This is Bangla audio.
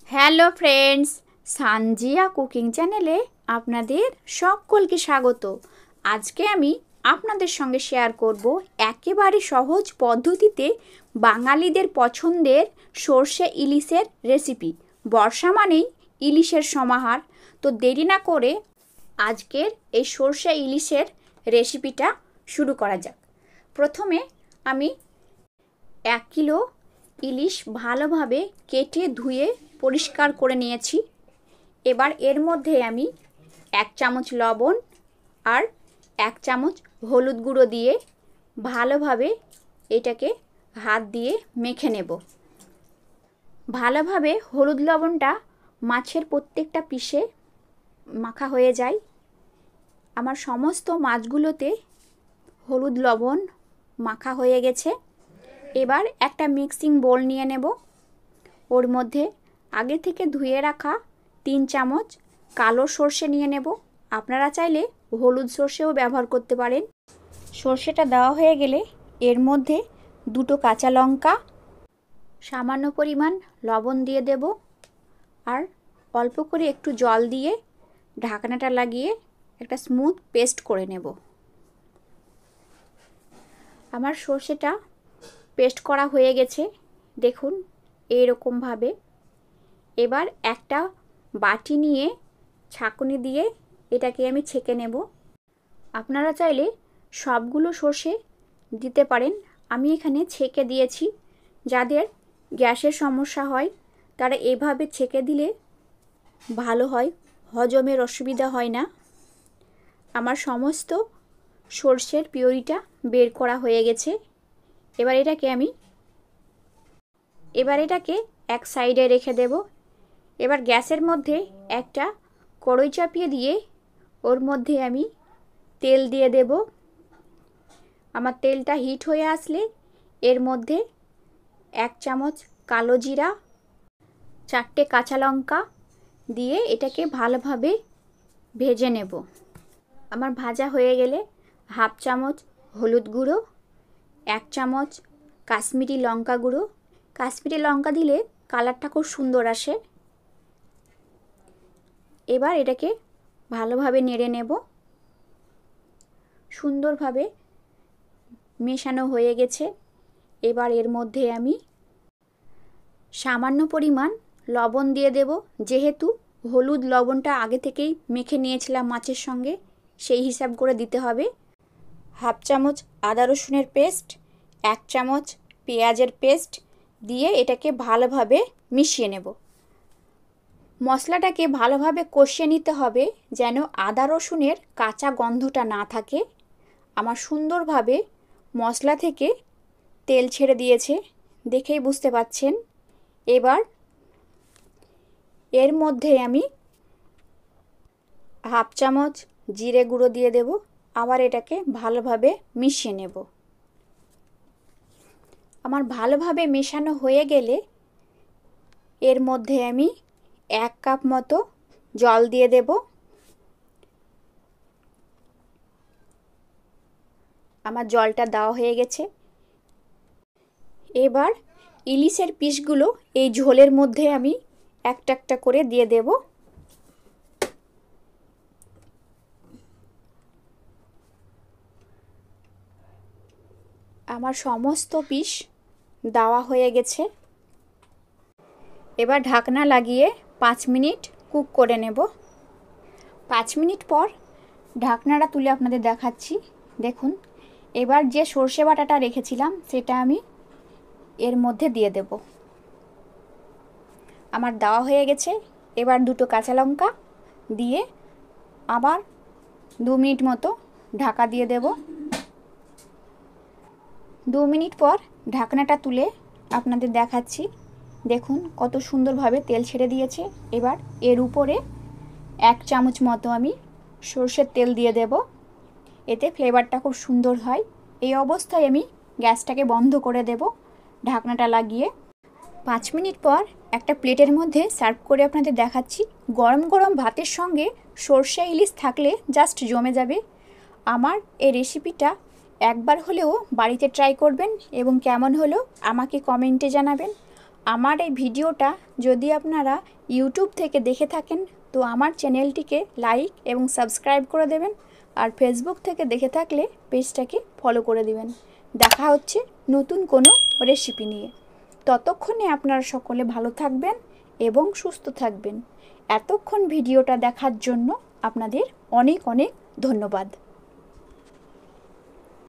হ্যালো ফ্রেন্ডস, সানজিয়া কুকিং চ্যানেলে আপনাদের সকলকে স্বাগত। আজকে আমি আপনাদের সঙ্গে শেয়ার করব একেবারে সহজ পদ্ধতিতে বাঙালিদের পছন্দের সর্ষে ইলিশের রেসিপি। বর্ষা মানেই ইলিশের সমাহার, তো দেরি না করে আজকের এই সর্ষে ইলিশের রেসিপিটা শুরু করা যাক। প্রথমে আমি 1 কিলো ইলিশ ভালোভাবে কেটে ধুয়ে পরিষ্কার করে নিয়েছি। এবার এর মধ্যে আমি 1 চামচ লবণ আর 1 চামচ হলুদ গুঁড়ো দিয়ে ভালোভাবে এটাকে হাত দিয়ে মেখে নেব। ভালোভাবে হলুদ লবণটা মাছের প্রত্যেকটা পিসে মাখা হয়ে যায়। আমার সমস্ত মাছগুলোতে হলুদ লবণ মাখা হয়ে গেছে। এবার একটা মিক্সিং বোল নিয়ে নেব। ওর মধ্যে আগে থেকে ধুয়ে রাখা 3 চামচ কালো সর্ষে নিয়ে নেব। আপনারা চাইলে হলুদ সর্ষেও ব্যবহার করতে পারেন। সর্ষেটা দেওয়া হয়ে গেলে এর মধ্যে 2টো কাঁচা লঙ্কা, সামান্য পরিমাণ লবণ দিয়ে দেব আর অল্প করে একটু জল দিয়ে ঢাকনাটা লাগিয়ে একটা স্মুথ পেস্ট করে নেব। আমার সর্ষেটা পেস্ট করা হয়ে গেছে, দেখুন এইরকমভাবে। এবার একটা বাটি নিয়ে ছাঁকুনি দিয়ে এটাকে আমি ছেঁকে নেব। আপনারা চাইলে সবগুলো সর্ষে দিতে পারেন, আমি এখানে ছেঁকে দিয়েছি। যাদের গ্যাসের সমস্যা হয় তারা এভাবে ছেঁকে দিলে ভালো হয়, হজমের অসুবিধা হয় না। আমার সমস্ত সর্ষের পিউরিটা বের করা হয়ে গেছে। এবার এটাকে এক সাইডে রেখে দেব। এবার গ্যাসের মধ্যে একটা কড়াই চাপিয়ে দিয়ে ওর মধ্যে আমি তেল দিয়ে দেব। আমার তেলটা হিট হয়ে আসলে এর মধ্যে 1 চামচ কালো জিরা, 4টে কাঁচা লঙ্কা দিয়ে এটাকে ভালোভাবে ভেজে নেব। আমার ভাজা হয়ে গেলে 1/2 চামচ হলুদ গুঁড়ো, 1 চামচ কাশ্মীরি লঙ্কা গুঁড়ো। কাশ্মীরি লঙ্কা দিলে কালারটা খুব সুন্দর আসে। এবার এটাকে ভালোভাবে নেড়ে নেব। সুন্দরভাবে মেশানো হয়ে গেছে। এবার এর মধ্যে আমি সামান্য পরিমাণ লবণ দিয়ে দেব। যেহেতু হলুদ লবণটা আগে থেকেই মেখে নিয়েছিলাম মাছের সঙ্গে, সেই হিসাব করে দিতে হবে। 1/2 চামচ আদা রসুনের পেস্ট, 1 চামচ পেঁয়াজের পেস্ট দিয়ে এটাকে ভালোভাবে মিশিয়ে নেব। মশলাটাকে ভালোভাবে কষিয়ে নিতে হবে যেন আদা রসুনের কাঁচা গন্ধটা না থাকে। আমার সুন্দরভাবে মশলা থেকে তেল ছেড়ে দিয়েছে, দেখেই বুঝতে পাচ্ছেন। এবার এর মধ্যে আমি 1/2 চামচ জিরে গুঁড়ো দিয়ে দেব। আবার এটাকে ভালোভাবে মিশিয়ে নেব। আমার ভালোভাবে মেশানো হয়ে গেলে এর মধ্যে আমি 1 কাপ মতো জল দিয়ে দেব। আমার জলটা দেওয়া হয়ে গেছে। এবার ইলিশের পিসগুলো এই ঝোলের মধ্যে আমি একটা একটা করে দিয়ে দেব। আমার সমস্ত পিস দেওয়া হয়ে গেছে। এবার ঢাকনা লাগিয়ে 5 মিনিট কুক করে নেব। 5 মিনিট পর ঢাকনাটা তুলে আপনাদের দেখাচ্ছি। দেখুন, এবার যে সর্ষে বাটাটা রেখেছিলাম সেটা আমি এর মধ্যে দিয়ে দেব। আমার দেওয়া হয়ে গেছে। এবার 2টো কাঁচা লঙ্কা দিয়ে আবার 2 মিনিট মতো ঢাকা দিয়ে দেব। 2 মিনিট পর ঢাকনাটা তুলে আপনাদের দেখাচ্ছি। দেখুন কত সুন্দরভাবে তেল ছেড়ে দিয়েছে। এবার এর উপরে 1 চামচ মতো আমি সর্ষের তেল দিয়ে দেব। এতে ফ্লেভারটা খুব সুন্দর হয়। এই অবস্থায় আমি গ্যাসটাকে বন্ধ করে দেব ঢাকনাটা লাগিয়ে। 5 মিনিট পর একটা প্লেটের মধ্যে সার্ভ করে আপনাদের দেখাচ্ছি। গরম গরম ভাতের সঙ্গে সর্ষে ইলিশ থাকলে জাস্ট জমে যাবে। আমার এই রেসিপিটা একবার হলেও বাড়িতে ট্রাই করবেন এবং কেমন হলো আমাকে কমেন্টে জানাবেন। আমার এই ভিডিওটা যদি আপনারা ইউটিউব থেকে দেখে থাকেন তো আমার চ্যানেলটিকে লাইক এবং সাবস্ক্রাইব করে দেবেন, আর ফেসবুক থেকে দেখে থাকলে পেজটাকে ফলো করে দিবেন। দেখা হচ্ছে নতুন কোনো রেসিপি নিয়ে। ততক্ষণে আপনারা সকলে ভালো থাকবেন এবং সুস্থ থাকবেন। এতক্ষণ ভিডিওটা দেখার জন্য আপনাদের অনেক অনেক ধন্যবাদ।